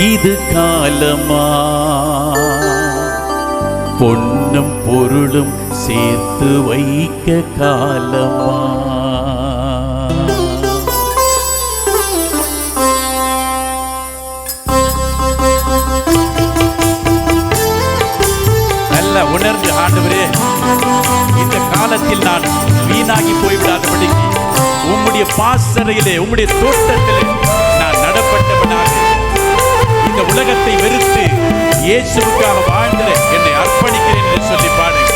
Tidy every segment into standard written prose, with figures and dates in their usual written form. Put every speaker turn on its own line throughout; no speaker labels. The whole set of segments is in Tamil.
இது காலமா, பொன்னும் பொருளும் சேர்த்து வைக்க காலமா. நல்ல உணர்ந்து ஆண்டவரே, இந்த காலத்தில் நான் வீணாகி போய்விடாதபடிக்கு உம்முடைய பாசறையிலே உம்முடைய தோட்டத்திலே நான் நடப்பட்டவனாக இந்த உலகத்தை வெறுத்து இயேசுவுக்காக வாழ்ந்த என்னை அர்ப்பணிக்கிறேன் என்று சொல்லி பாடுங்க.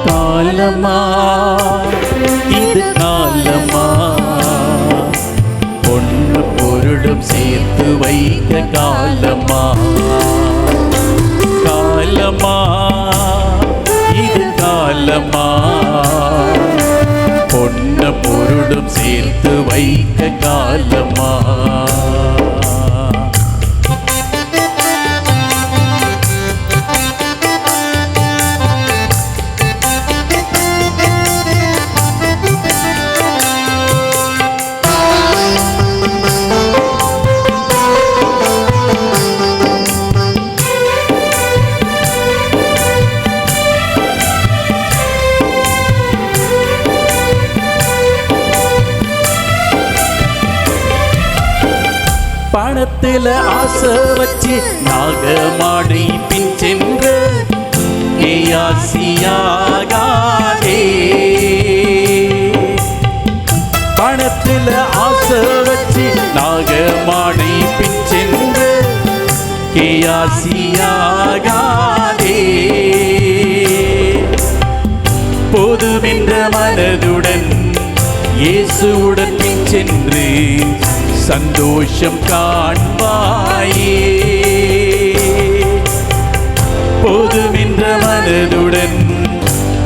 காலமா, இது காலமா, பொன்னு பொருளும் சேர்த்து வைக்க காலமா. காலமா, இது காலமா, பொன்னு பொருளும் சேர்த்து வைக்க காலமா. பணத்துல ஆசை வச்சு நாகமாடி பின் சென்று கேயாசியாகாதே. பணத்துல ஆசை வச்சு நாகமாடி பின் சென்று கேயாசியாகாதே. போதுமென்ற மனதுடன் இயேசுவுடன் பின் சென்று சந்தோஷம் காண்பாயே. போதுமென்ற மனதுடன்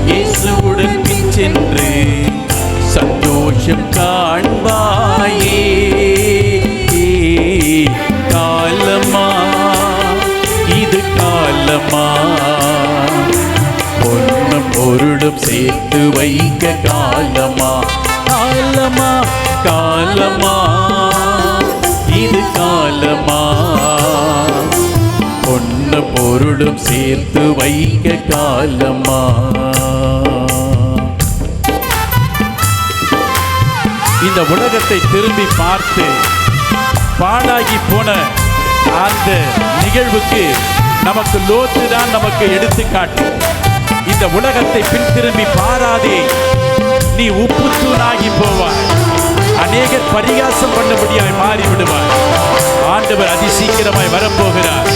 இயேசுவுடன் பின் சென்று சந்தோஷம் காண்பாயே. காலமா, இது காலமா, பொன்னும் பொருளும் சேர்த்து வைக்க காலமா. காலமா, காலமா, இது காலமா, பொன்னு பொருளும் சேர்த்து வைக்க காலமா. இந்த உலகத்தை திரும்பி பார்த்து பாழாகி போன அந்த நிகழ்வுக்கு நமக்கு லோத்து தான் நமக்கு எடுத்துக்காட்டு. இந்த உலகத்தை பின் திரும்பி பாராதே, நீ உப்புத்தூணாகி போவாய். அநேகர் பரிகாசம் பண்ணபடியாய் மாறிவிடுவார். ஆண்டவர் அதிசீக்கிரமாய் வரப்போகிறார்.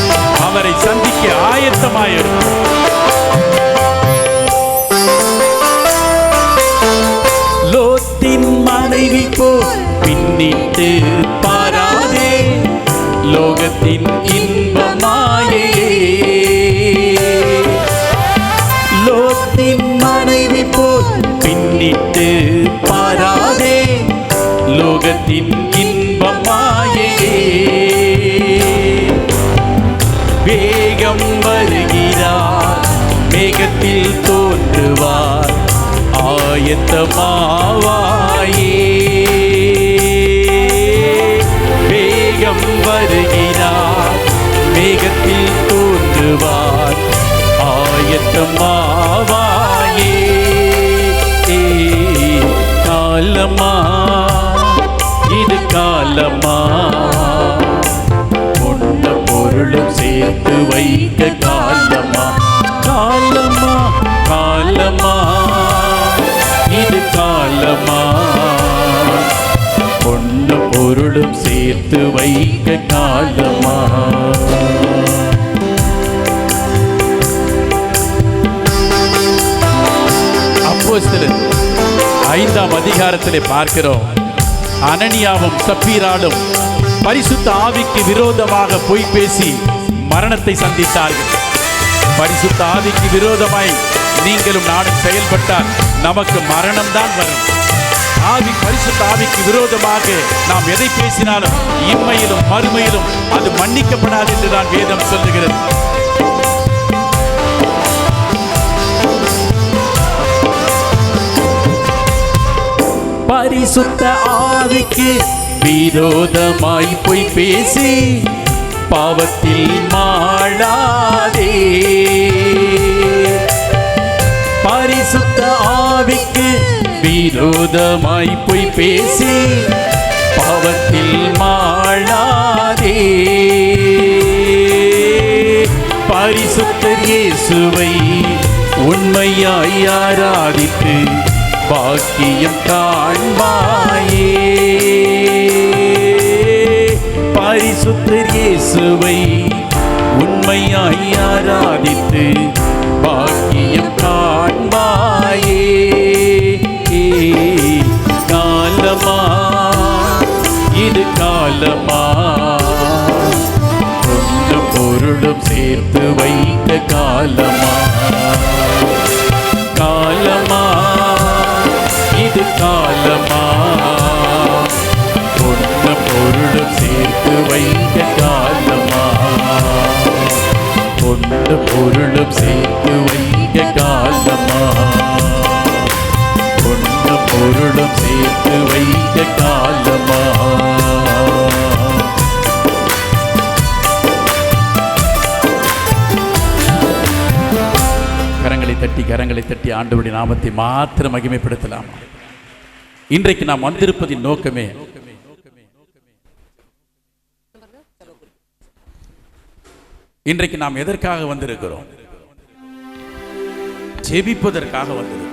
அவரை சந்திக்க ஆயத்தமாயிருக்கும். லோத்தின் மனைவி போல் பின்னிட்டு பாராதே, லோகத்தின் இன்பமாயே. லோத்தின் மனைவி போல் பின்னிட்டு பாராதே, லோகத்தின் இன்பமாயே. வேகம் வருகிறார், மேகத்தில் தோன்றுவார், ஆயத்தமாவாயே. வேகம் வருகிறார், மேகத்தில் தோன்றுவார், ஆயத்தமாவாயே. காலமா, இது காலமா, பொன்ன பொருளும் சேர்த்து வைக்க காலமா. காலமா, காலமா, இது காலமா, பொன்ன பொருளும் சேர்த்து வைக்க காலமா. அப்போஸ்தலர் 5ஆம் அதிகாரத்திலே பார்க்கிறோம். அனனியாவும் சப்பீராலும் பரிசுத்த ஆவிக்கு விரோதமாக பொய் பேசி மரணத்தை சந்தித்தார்கள். பரிசுத்த ஆவிக்கு விரோதமாய் நீங்களும் நானும் செயல்பட்டால் நமக்கு மரணம் தான் வரும். பரிசுத்த ஆவிக்கு விரோதமாக நாம் எதை பேசினாலும் இம்மையிலும் மறுமையிலும் அது மன்னிக்கப்படாது என்றுதான் வேதம் சொல்லுகிறது. பரிசுத்த ஆவிக்கு விரோதமாய் பொய் பேசி பாவத்தில் மாளாதே. பரிசுத்த ஆவிக்கு விரோதமாய் பொய் பேசி பாவத்தில் மாளாதே. பரிசுத்தர் இயேசுவை உண்மையாய் ஆராதித்து பாக்கியம் காண்பாயே. பரிசுத்தர் இயேசுவை உண்மையாய் ஆராதித்து பாக்கியம் காண்பாயே. காலமா இது காலமா, பொன்னும் பொருளும் சேர்த்து வைத்த காலமா. காலமா இது காலமா, பொன்னும் பொருளும் சேர்த்து வைத்த காலமா. பொன்னும் பொருளும் சேர்த்து வைத்த காலமா. பொன்னும் பொருளும் சேர்த்து வைத்த காலமா. கரங்களை தட்டி ஆண்டவருடைய நாமத்தை மாத்திரம் மகிமைப்படுத்தலாம். இன்றைக்கு நாம் வந்திருப்பதின் நோக்கமே இன்றைக்கு நாம் எதற்காக வந்திருக்கிறோம்? ஜெபிப்பதற்காக வந்திருக்கிறோம்.